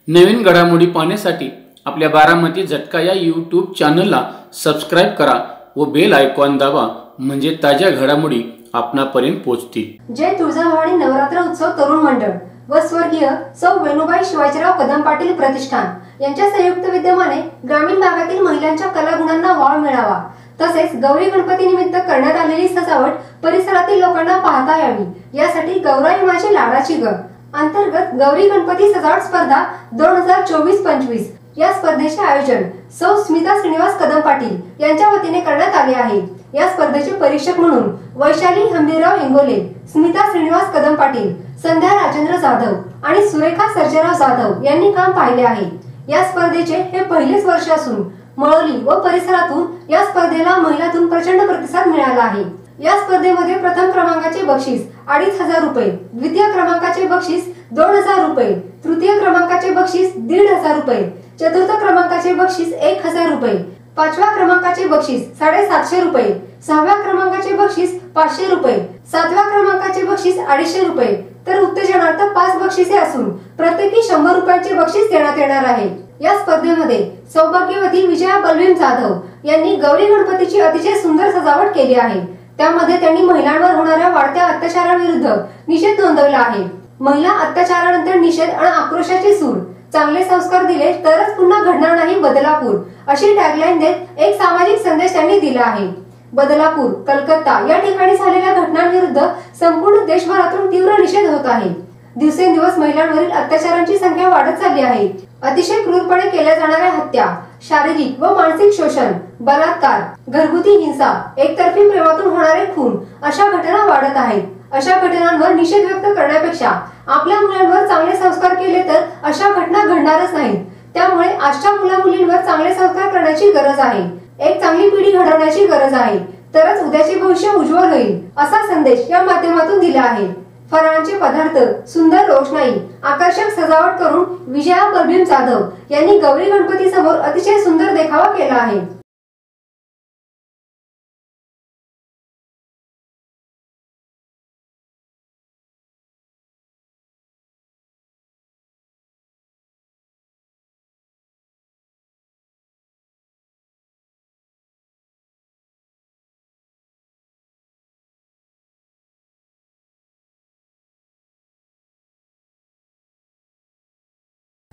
नवीन घडामोडी पाहण्यासाठी आपल्या बारामती झटका या यूट्यूब चॅनलला सबस्क्राइब करा व बेल आयकॉन दाबा, म्हणजे ताज्या घडामोडी आपणापर्यंत पोहोचतील। जय तुळजाभवानी नवरात्र उत्सव तरुण मंडळ व स्वर्गीय सौ वेणुबाई शिवाजीराव कदम पाटील प्रतिष्ठान यांच्या संयुक्त विद्यमाने ग्रामीण भागातील महिलांच्या कलागुणांना वाव मिळावा, तसेच गौरी गणपती निमित्त करण्यात आलेली सजावट परिसरातील लोकांना पाहता यावी यासाठी गौराई माझी लाडाची ग अंतर्गत गौरी गणपती सजावट स्पर्धा 2024-25 या स्पर्धेचे आयोजन सौ स्मिता श्रीनिवास कदम पाटील यांच्या वतीने करण्यात आले आहे। या स्पर्धेचे परीक्षक म्हणून वैशाली हंबीरराव इंगोले, स्मिता श्रीनिवास कदम पाटील, संध्या राजेंद्र जाधव आणि सुरेखा सर्जेराव जाधव यांनी काम पाहिले आहे। या स्पर्धेचे हे पहिलेच वर्ष असून मळोली व परिसरातून या स्पर्धेला महिलांतून प्रचंड प्रतिसाद मिळाला आहे। या स्पर्धेमध्ये प्रथम क्रमांकाचे बक्षीस 2500 रुपये, द्वितीय क्रमांकाचे बक्षीस 2000 रुपये, तृतीय क्रमांकाचे बक्षीस 1500 रुपये, चतुर्थ क्रमांकाचे बक्षीस 1000 रुपये, पाचव्या क्रमांकाचे बक्षीस 750 रुपये, सहाव्या क्रमांकाचे बक्षीस 500 रुपये, सातव्या क्रमांकाचे बक्षीस 250 रुपये, तर उत्तेजनार्थ 5 बक्षिसे असून प्रत्येकी 100 रुपयांचे बक्षीस देण्यात येणार आहे। या स्पर्धेमध्ये सौभाग्यवती विजया बलवीन जाधव यांनी गौरी गणपतीची अतिशय सुंदर सजावट केली आहे। त्यामध्ये त्यांनी महिलांवर होणाऱ्या वाढत्या अत्याचाराविरुद्ध निषेध नोंदवला आहे। महिला अत्याचारानंतर निषेध आणि आक्रोशाचे सूर, चांगले संस्कार दिले तरच पुन्हा घडणार नाही बदलापूर, अशी टॅगलाईन देत एक सामाजिक संदेश त्यांनी दिला आहे। बदलापूर, कलकत्ता या ठिकाणी झालेल्या घटनांविरुद्ध संपूर्ण देशभरातून तीव्र निषेध होत आहे। दिवसेंदिवस महिलांवरील अत्याचारांची संख्या वाढत चालली आहे। अतिशय क्रूरपणे केल्या जाणाऱ्या हत्या, शारीरिक व मानसिक शोषण, बलात्कार, घरगुती हिंसा, एकतर्फी प्रेमातून होणारे खून अशा घटना वाढत आहेत। अशा घटनांवर निषेध व्यक्त करण्यापेक्षा आपल्या मुलांवर चांगले संस्कार केले तर अशा घटना घडणारच नाहीत। त्यामुळे आजच्या मुला-मुलींवर चांगले संस्कार करण्याची गरज आहे। एक चांगली पिढी घडवण्याची गरज आहे, तरच उद्याचे भविष्य उज्ज्वल होईल, असा संदेश या माध्यमातून दिला आहे। फराळांचे पदार्थ, सुंदर रोषणाई, आकर्षक सजावट करून विजया बलवीन जाधव यांनी गौरी गणपती समोर अतिशय सुंदर देखावा केला आहे।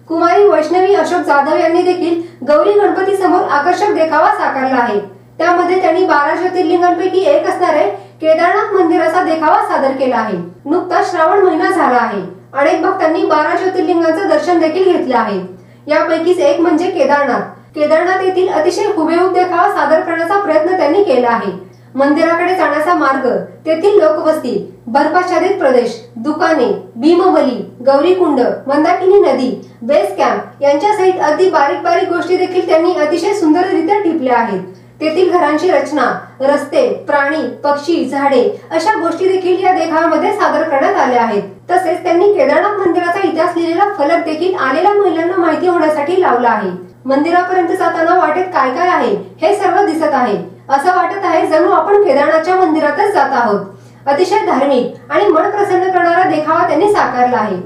कुमारी वैष्णवी अशोक जाधव यांनी देखील गौरी गणपती समोर आकर्षक देखावा साकारला आहे। त्यामध्ये त्यांनी 12 ज्योतिर्लिंगांपैकी एक असणारे केदारनाथ मंदिराचा देखावा सादर केला आहे। नुकताच श्रावण महिना झाला आहे। अनेक भक्तांनी 12 ज्योतिर्लिंगांचे दर्शन देखील घेतले आहे। यापैकीच एक म्हणजे केदारनाथ। केदारनाथ येथील अतिशय हुबेहूब देखावा सादर करण्याचा प्रयत्न त्यांनी केला आहे। मंदिराकडे जाण्याचा मार्ग, तेथील लोकवस्ती, बर्फाच्छादित प्रदेश, दुकाने, भीमबली, गौरीकुंड, मंदाकिनी नदी, बेस कॅम्प यांच्यासहित अगदी बारीक बारीक गोष्टी देखील त्यांनी अतिशय सुंदररित्या टिपल्या आहेत। तेथील घरांची रचना, रस्ते, प्राणी, पक्षी, झाडे अशा गोष्टी देखील या देखाव्यामध्ये सादर करण्यात आल्या आहेत। तसेच त्यांनी केदारनाथ मंदिराचा इतिहास लिहिलेला फलक देखील आलेल्या महिलांना माहिती होण्यासाठी लावला आहे। मंदिरापर्यंत जाताना वाटेत काय काय आहे हे सर्व दिसत आहे। असं वाटत आहे जणू आपण केदारनाथच्या मंदिरातच जात आहोत। अतिशय धार्मिक आणि मन प्रसन्न करणारा देखावा त्यांनी साकारला आहे।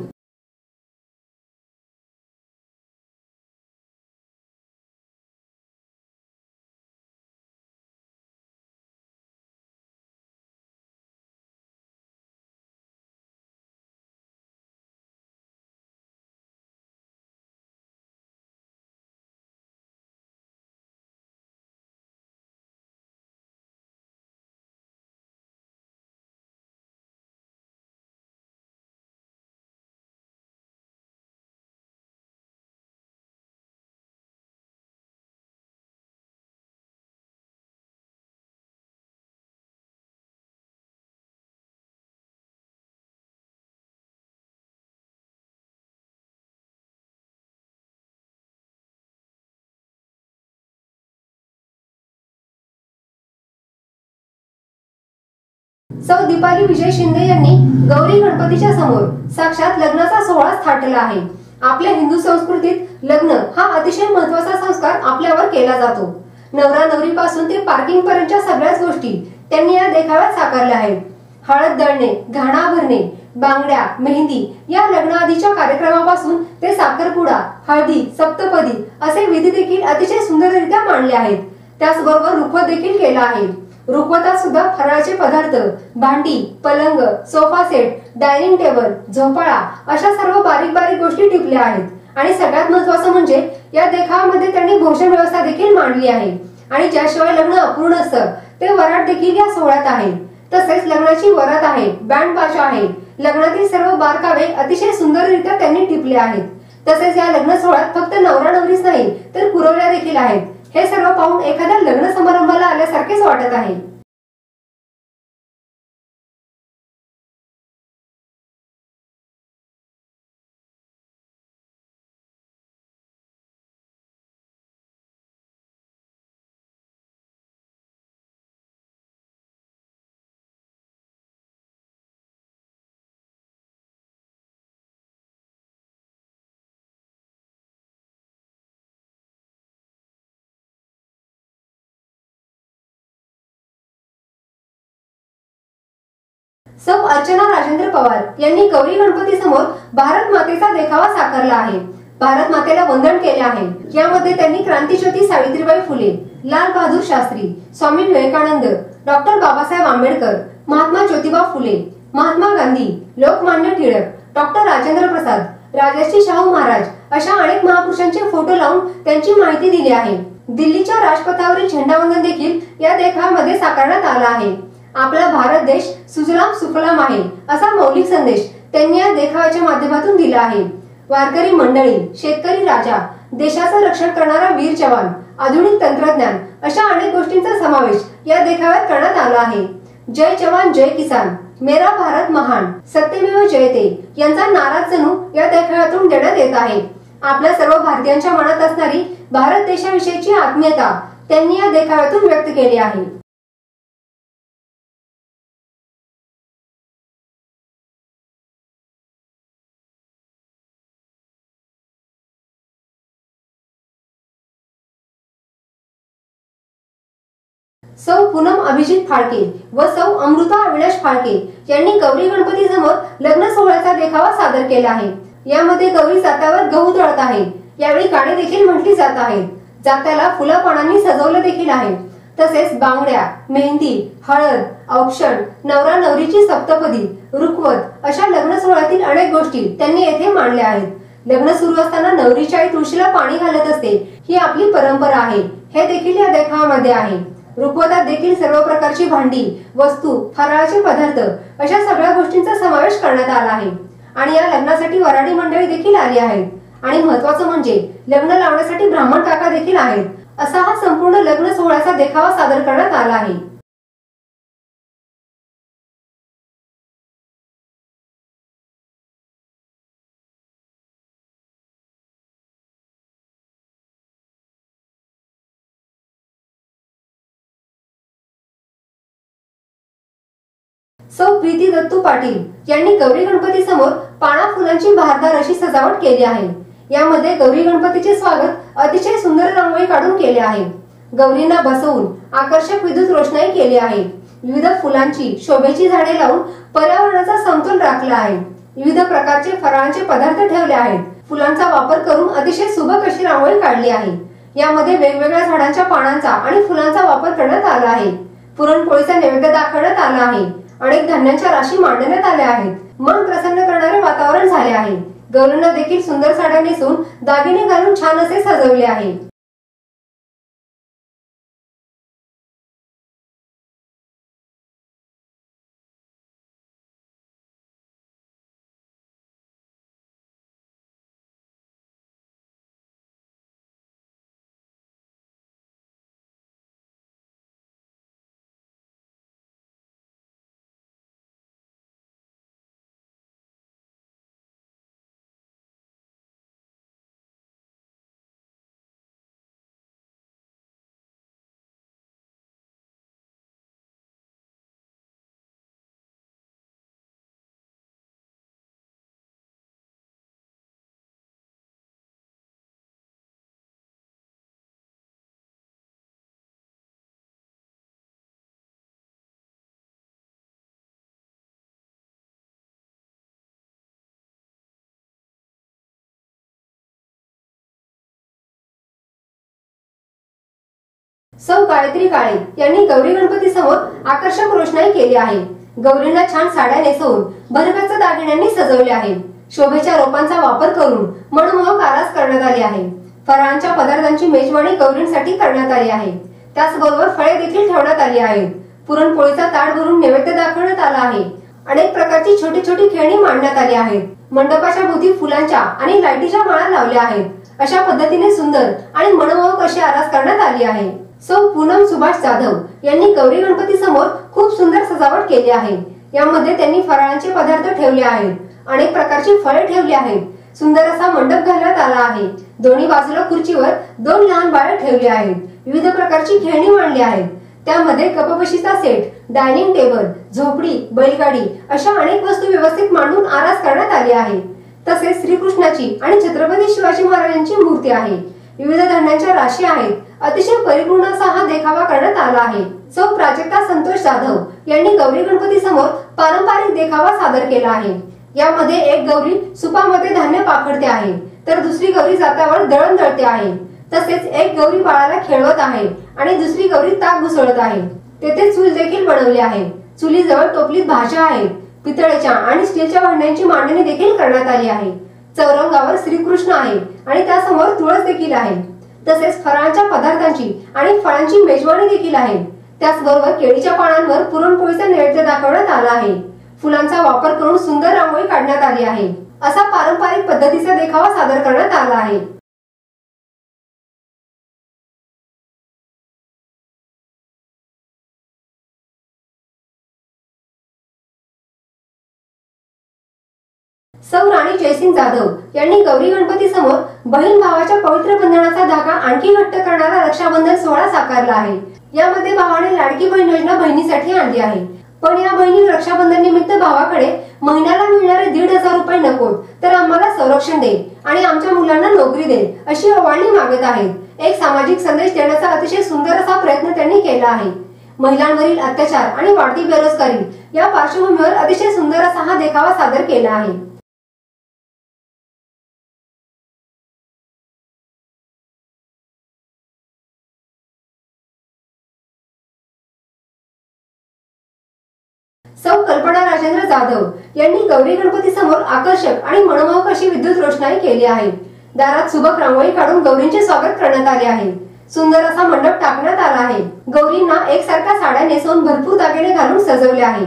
सौ दीपाली विजय शिंदे यांनी गौरी गणपतीच्या समोर साक्षात लग्नाचा सोहळा थाटला आहे। आपल्या हिंदू संस्कृतीत लग्न हा अतिशय महत्त्वाचा संस्कार आपल्यावर केला जातो। नवरा नवरी पासून ते पार्किंग पर्यंतच्या सगळ्याच गोष्टी त्यांनी या देखाव्यात साकारल्या आहेत। हळद दळणे, घाणा भरणे, बांगड्या, मेहंदी या लग्नाआधीच्या कार्यक्रमापासून ते साखरपुडा, हळदी, सप्तपदी असे विधी देखील अतिशय सुंदररित्या मांडले आहेत. त्याचबरोबर रुखवत देखील केला आहे. रुखवतात सुद्धा फराळाचे पदार्थ, भांडी, पलंग, सोफा सेट, डायनिंग टेबल, झोपाळा अशा सर्व बारीक बारीक गोष्टी टिपल्या आहेत. आणि सगळ्यात महत्त्वाचं म्हणजे या देखाव्यामध्ये त्यांनी भोजन व्यवस्था देखील मांडली आहे. आणि ज्याशिवाय लग्न अपूर्ण असतं ते वरात देखील या सोहळ्यात आहे. तसेच लग्नाची वरात आहे, बँड बाजा आहे. लग्नातील सर्व बारकावे अतिशय सुंदररित्या त्यांनी टिपले आहेत. तसेच या लग्न सोहळ्यात फक्त नवरा नवरीच नाही तर पुरवल्या देखील आहेत. हे सर्व पाहून एखाद्या लग्न समारंभाला आल्यासारखेच वाटत आहे. सौ अर्चना राजेंद्र पवार यांनी गौरी गणपती समोर भारत मातेचा देखावा साकारला आहे. भारत मातेला वंदन केले आहे. यामध्ये त्यांनी क्रांतीज्योती सावित्रीबाई फुले, लाल बहादूर शास्त्री, स्वामी विवेकानंद, डॉक्टर बाबासाहेब आंबेडकर, महात्मा ज्योतिबा फुले, महात्मा गांधी, लोकमान्य टिळक, डॉक्टर राजेंद्र प्रसाद, राजर्षी शाहू महाराज अशा अनेक महापुरुषांचे फोटो लावून त्यांची माहिती दिली आहे. दिल्लीच्या राजपथावरील झेंडावंदन देखील या देखाव्यामध्ये साकारण्यात आला आहे. आपला भारत देश सुजलाम सुफलाम आहे असा मौलिक संदेश त्यांनी या देखाव्याच्या माध्यमातून दिला आहे. वारकरी मंडळी, शेतकरी राजा, देशाचं रक्षण करणारा वीर जवान, आधुनिक तंत्रज्ञान अशा अनेक गोष्टींचा समावेश या देखाव्यात करण्यात आला आहे. जय जवान जय किसान, मेरा भारत महान, सत्यमेव जयते यांचा नारा जणू या देखाव्यातून देण्यात येत आहे. आपल्या सर्व भारतीयांच्या मनात असणारी भारत देशाविषयीची आत्मीयता त्यांनी या देखाव्यातून व्यक्त केली आहे. सौ पूनम अभिजित फाळके व सौ अमृता अविनाश फाळके यांनी गौरी गणपती समोर लग्न सोहळ्याचा देखावा सादर केला आहे. यामध्ये गौरी जात्यावर गहू दळत आहे. यावेळी गाणी देखील म्हटली जात आहेत. जात्याला फुलं पानांनी सजवलं देखील आहे. तसेच बांगड्या, मेहंदी, हळद, औक्षण, नवरा नवरीची सप्तपदी, रुखवत अशा लग्न सोहळ्यातील अनेक गोष्टी त्यांनी येथे मांडल्या आहेत. लग्न सुरू असताना नवरीच्या आई तुळशीला पाणी घालत असते, ही आपली परंपरा आहे. हे देखील या देखाव्यामध्ये आहे. रुखवतात देखील सर्व प्रकारची भांडी, वस्तू, फराळाचे पदार्थ अशा सगळ्या गोष्टींचा समावेश करण्यात आला आहे. आणि या लग्नासाठी वराडी मंडळी देखील आली आहेत. आणि महत्त्वाचं म्हणजे लग्न लावण्यासाठी ब्राह्मण काका देखील आहेत. असा हा संपूर्ण लग्न सोहळ्याचा देखावा सादर करण्यात आला आहे. सौ प्रीती दत्तू पाटील यांनी गौरी गणपती समोर पाना फुलांची बहारदार अशी सजावट केली आहे. यामध्ये गौरी गणपतीचे स्वागत अतिशय सुंदर रांगोळी काढून केले आहे. गौरींना बसवून आकर्षक विद्युत रोषणाई केली आहे. विविध फुलांची, शोभेची झाडे लावून पर्यावरणाचा समतोल राखला आहे. विविध प्रकारचे फराळांचे पदार्थ ठेवले आहेत. फुलांचा वापर करून अतिशय सुबक अशी रांगोळी काढली आहे. यामध्ये वेगवेगळ्या झाडांच्या पानांचा आणि फुलांचा वापर करण्यात आला आहे. पुरणपोळीचा नैवेद्य दाखवण्यात आला आहे. अनेक धान्यांच्या राशी मांडण्यात आल्या आहेत. मन प्रसन्न करणारे वातावरण झाले आहे. गौरींना देखील सुंदर साड्या नेसून दागिने घालून छान असे सजवले आहे. सौ गायत्री काळे यांनी गौरी गणपती समोर आकर्षक रोषणाई केली आहे। गौरींना छान साड्या नेसवून भरगच्च दागिन्यांनी सजवले आहे। शोभेच्या रोपांचा वापर करून मनमोहक आरास करण्यात आली आहे। फराळांच्या पदार्थांची मेजवानी गौरींसाठी करण्यात आली आहे। त्याचबरोबर फळे देखील ठेवण्यात आली आहेत। पुरणपोळीचा ताट भरून नैवेद्य दाखवण्यात आला आहे। अनेक प्रकारची छोटी छोटी खेळणी मांडण्यात आली आहेत। मंडपाच्या भोवती फुलांच्या आणि लाईटीच्या माळा लावल्या आहेत। अशा पद्धतीने सुंदर आणि मनमोहक अशी आरास करण्यात आली आहे। सौ पूनम सुभाष जाधव यांनी गौरी गणपती समोर खूप सुंदर सजावट केली आहे। यामध्ये त्यांनी फराळांचे पदार्थ ठेवले आहेत। अनेक प्रकारची फळे ठेवली आहेत। सुंदर असा मंडप घालण्यात आला आहे। दोन्ही बाजूला खुर्चीवर 2 लहान बाळे ठेवले आहेत। विविध प्रकारची खेळणी मांडली आहेत। त्यामध्ये कपबशीचा सेट, डायनिंग टेबल, झोपडी, बैलगाडी अशा अनेक वस्तू व्यवस्थित मांडून आरास करण्यात आली आहे। तसेच श्रीकृष्णाची आणि छत्रपती शिवाजी महाराजांची मूर्ती आहे। विविध धान्यांच्या राशी आहेत। अतिशय परिपूर्ण असा हा देखावा करण्यात आला आहे। सौ प्राजक्ता संतोष जाधव यांनी गौरी गणपती समोर पारंपरिक देखावा सादर केला आहे। यामध्ये एक गौरी सुपामध्ये धान्य पाखडते आहे, तर दुसरी गौरी जात्यावर दळण दळते आहे। तसेच एक गौरी बाळाला खेळवत आहे आणि दुसरी गौरी ताक घुसळत आहे। तेथे चूल देखील बनवली आहे। चुलीजवळ टोपलीत भाज्या आहेत। पितळेच्या आणि स्टीलच्या भांड्यांची मांडणी देखील करण्यात आली आहे। चौरंगावर श्रीकृष्ण आहे आणि त्यासमोर तुळस देखील आहे। तसेच फराळांच्या पदार्थांची आणि फळांची मेजवानी देखील आहे। त्याचबरोबर केळीच्या पानांवर पुरणपोळीचा नैवेद्य दाखवण्यात आला आहे। फुलांचा वापर करून सुंदर रांगोळी काढण्यात आली आहे। असा पारंपरिक पद्धतीचा देखावा सादर करण्यात आला आहे। सौ राणी जयसिंग जाधव यांनी गौरी गणपती समोर बहीण भावाच्या पवित्र बंधनाचा धागा आणखी घट्ट करणारा रक्षाबंधन सोहळा साकारला आहे। यामध्ये भावाने लाडकी बहीण योजना बहिणीसाठी आणली आहे। पण या बहिणी रक्षाबंधन निमित्त भावाकडे महिन्याला मिळणारे 1,500 रुपये नकोत, तर आम्हाला संरक्षण दे आणि आमच्या मुलांना नोकरी दे अशी ओवाळणी मागत आहेत। एक सामाजिक संदेश देण्याचा अतिशय सुंदर असा प्रयत्न त्यांनी केला आहे। महिलांवरील अत्याचार आणि वाढती बेरोजगारी या पार्श्वभूमीवर अतिशय सुंदर असा हा देखावा सादर केला आहे। सौ कल्पना राजेंद्र जाधव यांनी गौरी गणपती समोर आकर्षक आणि मनमोहक अशी विद्युत रोषणाई केली आहे। दारात सुबक रांगोळी काढून गौरींचे स्वागत करण्यात आले आहे। सुंदर असा मंडप टाकण्यात आला आहे। गौरींना एकसारख्या साड्या नेसवून भरपूर दागिने घालून सजवले आहे।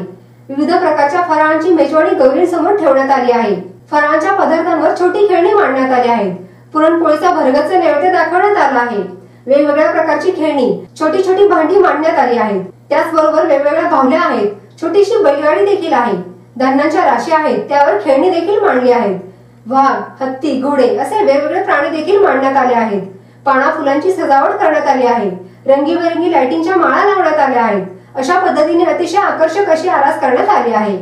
विविध प्रकारच्या फराळांची मेजवानी गौरींसमोर ठेवण्यात आली आहे। फराळांच्या पदार्थांवर छोटी खेळणी मांडण्यात आली आहेत। पुरणपोळीचा भरगच्च नैवेद्य दाखवण्यात आला आहे। वेगवेगळ्या प्रकारची खेळणी, छोटी छोटी भांडी मांडण्यात आली आहेत। त्याचबरोबर वेगवेगळ्या बाहुल्या आहेत। छोटीशी बैलगाडी देखील आहे। धान्यांच्या राशी आहेत, त्यावर खेळणी देखील मांडली आहेत। वाघ, हत्ती, घोडे असे वेगवेगळे प्राणी देखील मांडण्यात आले आहेत। पाना फुलांची सजावट करण्यात आली आहे। रंगीबेरंगी लाइटिंगच्या माळा लावण्यात आल्या आहेत। अशा पद्धतीने अतिशय आकर्षक अशी आरास करण्यात आली आहे।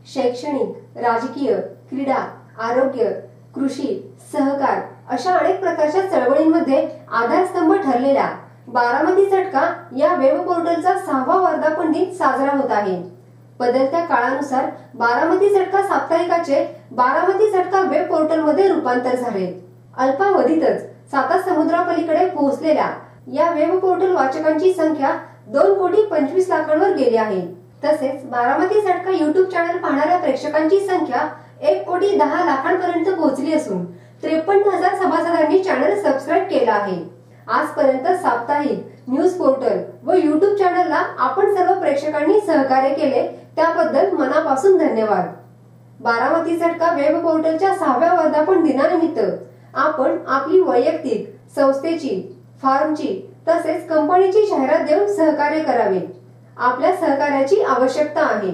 शैक्षणिक, राजकीय, क्रीडा, आरोग्य, कृषी, सहकार अशा अनेक प्रकारच्या चळवळींमध्ये आधारस्तंभ ठरलेला बारामती झटका या वेब पोर्टलचा 6वा वर्धापन दिन साजरा होत आहे। बदलत्या काळानुसार बारामती झटका साप्ताहिकाचे बारामती झटका वेब पोर्टल मध्ये रूपांतर झाले। अल्पावधीतच 7 समुद्रापलीकडे पोहोचलेल्या या वेब पोर्टल वाचकांची संख्या 2,25,00,000 गेली आहे। तसेच बारामती झटका YouTube चॅनल पाहणाऱ्या प्रेक्षकांची संख्या 1,10,00,000 पर्यंत पोहोचली असून 53,000 सभासदांनी चॅनल सबस्क्राईब केला आहे। आजपर्यंत साप्ताहिक, न्यूज पोर्टल व YouTube चॅनलला आपण सर्व प्रेक्षकांनी सहकार्य केले त्याबद्दल मनापासून धन्यवाद। बारामती झटका वेब पोर्टलच्या 6व्या वर्धापन दिनानिमित्त आपण आपली वैयक्तिक, संस्थेची, फार्मची तसेच कंपनीची जाहिरात देऊन सहकार्य करावे। आपल्या सहकार्याची आवश्यकता आहे।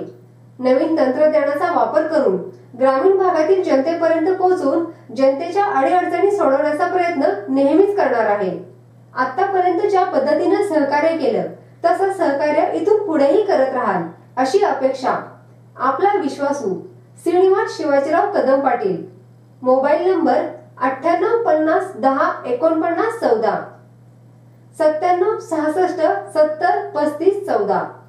नवीन तंत्रज्ञानाचा वापर करून ग्रामीण भागातील जनतेपर्यंत पोहोचून जनतेच्या अडीअडचणी सोडवण्याचा प्रयत्न नेहमीच करणार आहे। आतापर्यंत ज्या पद्धतीने सहकार्य केलं तसं सहकार्य इथून पुढेही करत राहाल अशी अपेक्षा आपला विश्वासू श्रीनिवास शिवाजीराव कदम पाटील। Mobile number 98 50 10 49 14, 97 66 70 35 14.